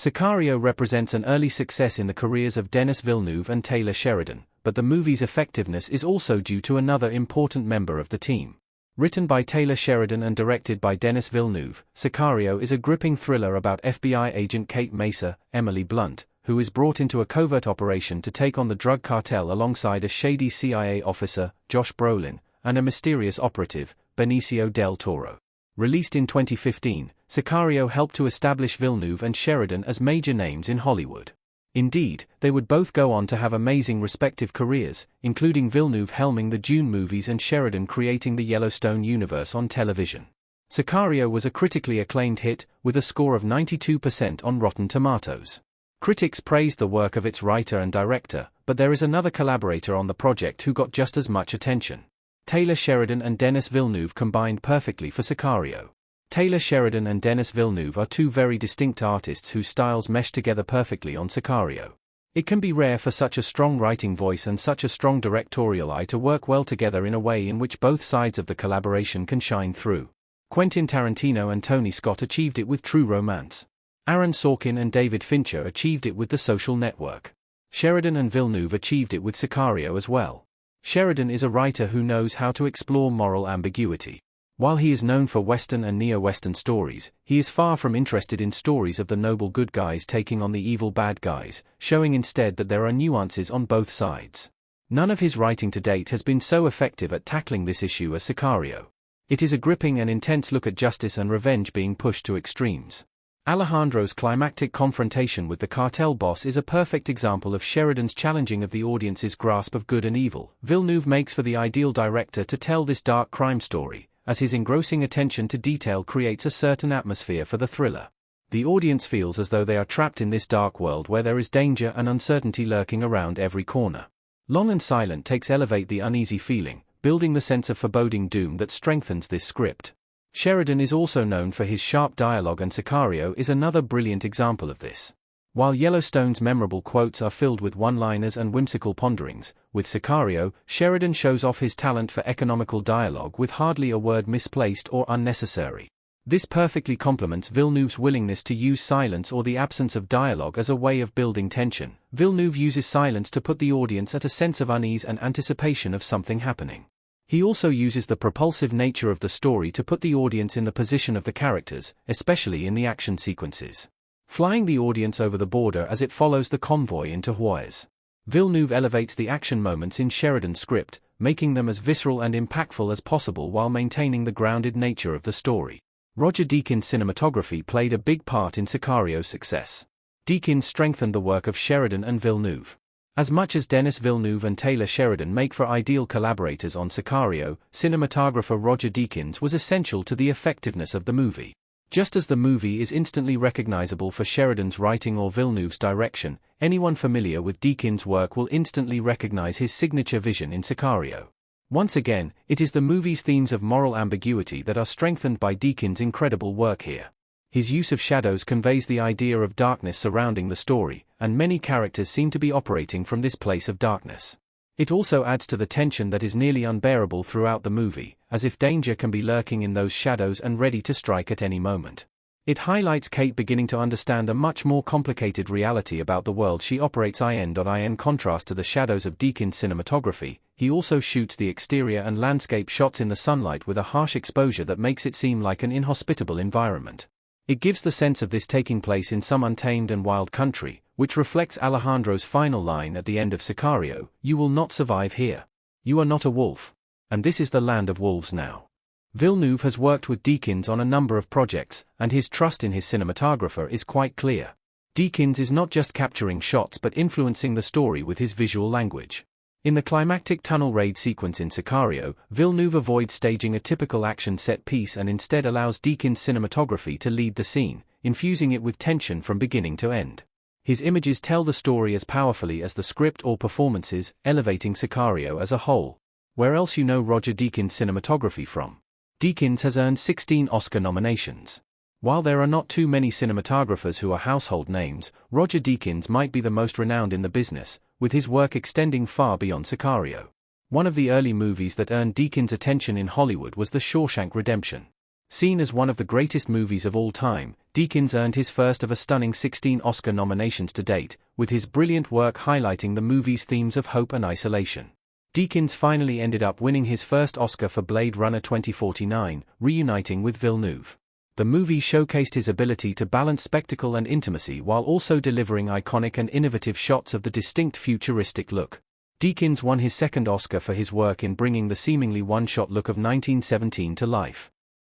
Sicario represents an early success in the careers of Denis Villeneuve and Taylor Sheridan, but the movie's effectiveness is also due to another important member of the team. Written by Taylor Sheridan and directed by Denis Villeneuve, Sicario is a gripping thriller about FBI agent Kate Mesa, Emily Blunt, who is brought into a covert operation to take on the drug cartel alongside a shady CIA officer, Josh Brolin, and a mysterious operative, Benicio del Toro. Released in 2015, Sicario helped to establish Villeneuve and Sheridan as major names in Hollywood. Indeed, they would both go on to have amazing respective careers, including Villeneuve helming the Dune movies and Sheridan creating the Yellowstone universe on television. Sicario was a critically acclaimed hit, with a score of 92% on Rotten Tomatoes. Critics praised the work of its writer and director, but there is another collaborator on the project who got just as much attention. Taylor Sheridan and Denis Villeneuve combined perfectly for Sicario. Taylor Sheridan and Denis Villeneuve are two very distinct artists whose styles mesh together perfectly on Sicario. It can be rare for such a strong writing voice and such a strong directorial eye to work well together in a way in which both sides of the collaboration can shine through. Quentin Tarantino and Tony Scott achieved it with True Romance. Aaron Sorkin and David Fincher achieved it with The Social Network. Sheridan and Villeneuve achieved it with Sicario as well. Sheridan is a writer who knows how to explore moral ambiguity. While he is known for Western and neo-Western stories, he is far from interested in stories of the noble good guys taking on the evil bad guys, showing instead that there are nuances on both sides. None of his writing to date has been so effective at tackling this issue as Sicario. It is a gripping and intense look at justice and revenge being pushed to extremes. Alejandro's climactic confrontation with the cartel boss is a perfect example of Sheridan's challenging of the audience's grasp of good and evil. Villeneuve makes for the ideal director to tell this dark crime story, as his engrossing attention to detail creates a certain atmosphere for the thriller. The audience feels as though they are trapped in this dark world where there is danger and uncertainty lurking around every corner. Long and Silent takes elevate the uneasy feeling, building the sense of foreboding doom that strengthens this script. Sheridan is also known for his sharp dialogue, and Sicario is another brilliant example of this. While Yellowstone's memorable quotes are filled with one-liners and whimsical ponderings, with Sicario, Sheridan shows off his talent for economical dialogue with hardly a word misplaced or unnecessary. This perfectly complements Villeneuve's willingness to use silence or the absence of dialogue as a way of building tension. Villeneuve uses silence to put the audience at a sense of unease and anticipation of something happening. He also uses the propulsive nature of the story to put the audience in the position of the characters, especially in the action sequences, flying the audience over the border as it follows the convoy into Juarez. Villeneuve elevates the action moments in Sheridan's script, making them as visceral and impactful as possible while maintaining the grounded nature of the story. Roger Deakins' cinematography played a big part in Sicario's success. Deakins strengthened the work of Sheridan and Villeneuve. As much as Denis Villeneuve and Taylor Sheridan make for ideal collaborators on Sicario, cinematographer Roger Deakins was essential to the effectiveness of the movie. Just as the movie is instantly recognizable for Sheridan's writing or Villeneuve's direction, anyone familiar with Deakins' work will instantly recognize his signature vision in Sicario. Once again, it is the movie's themes of moral ambiguity that are strengthened by Deakins' incredible work here. His use of shadows conveys the idea of darkness surrounding the story, and many characters seem to be operating from this place of darkness. It also adds to the tension that is nearly unbearable throughout the movie, as if danger can be lurking in those shadows and ready to strike at any moment. It highlights Kate beginning to understand a much more complicated reality about the world she operates in contrast to the shadows of Deakins' cinematography. He also shoots the exterior and landscape shots in the sunlight with a harsh exposure that makes it seem like an inhospitable environment. It gives the sense of this taking place in some untamed and wild country, which reflects Alejandro's final line at the end of Sicario: "You will not survive here. You are not a wolf. And this is the land of wolves now." Villeneuve has worked with Deakins on a number of projects, and his trust in his cinematographer is quite clear. Deakins is not just capturing shots but influencing the story with his visual language. In the climactic tunnel raid sequence in Sicario, Villeneuve avoids staging a typical action set piece and instead allows Deakins' cinematography to lead the scene, infusing it with tension from beginning to end. His images tell the story as powerfully as the script or performances, elevating Sicario as a whole. Where else you know Roger Deakins' cinematography from? Deakins has earned 16 Oscar nominations. While there are not too many cinematographers who are household names, Roger Deakins might be the most renowned in the business, with his work extending far beyond Sicario. One of the early movies that earned Deakins' attention in Hollywood was The Shawshank Redemption. Seen as one of the greatest movies of all time, Deakins earned his first of a stunning 16 Oscar nominations to date, with his brilliant work highlighting the movie's themes of hope and isolation. Deakins finally ended up winning his first Oscar for Blade Runner 2049, reuniting with Villeneuve. The movie showcased his ability to balance spectacle and intimacy while also delivering iconic and innovative shots of the distinct futuristic look. Deakins won his second Oscar for his work in bringing the seemingly one-shot look of 1917 to life.